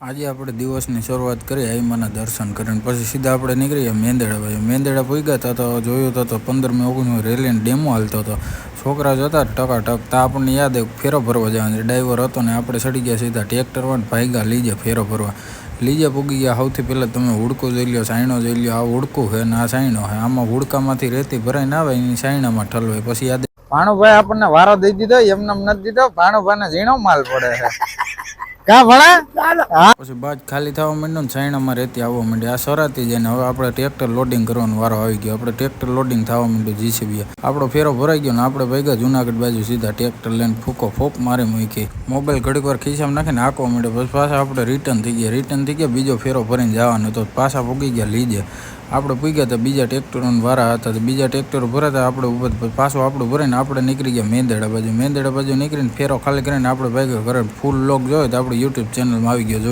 આજે આપણે દિવસની શરૂઆત કરી આઈમાના દર્શન કરીને પછી સીધા આપણે નીકળીએ મેંદેડા બાજુ. મેંદેડા પૂગ્યા હતા તો જોયું તો 15મી 19મી રેલીનો ડેમો હાલતો હતો. છોકરા જતા ટકાટક તા આપણને યાદ આવ્યું ફેરો ભરવા જવાનું. ડ્રાઈવર હતો ને આપણે ચડી ગયા સીધા ટ્રેક્ટરમાં ભાગ્યા લીજે ફેરો ભરવા. લીજે પૂગી ગયા. સૌથી પહેલાં તમે હુડકો જોઈ લ્યો, સાયણો જોઈ લ્યો. આ હુડકું છે ને આ સાયણો છે. આમાં હુડકામાંથી રેતી ભરાઈને આવે એની સાયણામાં ઠલવાય. પછી યાદ ભાણુભાઈ આપણને વારો દઈ દીધો, એમને નથી દીધો. ભાણુભાઈને ઝીણો માલ પડે છે. કા ભણા પછી બાદ ખાલી થવા માંડ્યો ને સાયણામાં રેતી આવવા માંડી. આ સરાતી જાય ને હવે આપણે ટ્રેક્ટર લોડિંગ કરવાનો વારો આવી ગયો. આપણે ટ્રેક્ટર લોડિંગ થવા માંડ્યું જીસીબી. આપણો ફેરો ભરાઈ ગયો ને આપણે ભેગા જુનાગઢ બાજુ સીધા ટ્રેક્ટર લઈને ફોપ મારી મૂકી. મોબાઈલ ઘડીક વાર ખિસ્સામાં નાખીને આંકવા માંડ્યો. પછી પાછા આપણે રિટર્ન થઈ ગયા. બીજો ફેરો ભરીને જવાનો તો પાછા પૂગી ગયા લીજે. આપણે પૂગ્યા હતા બીજા ટ્રેક્ટરોને વારા હતા. બીજા ટ્રેક્ટરો ભરાતા આપણે ઉપર પાછું આપણું ભરાઈને આપણે નીકળી ગયા મેંદેડા બાજુ. નીકળીને ફેરો ખાલી કરીને આપણે ભાગ્યો ઘરે. ફૂલ લોક જોયો તો આપણે યુટ્યુબ ચેનલમાં આવી ગયો.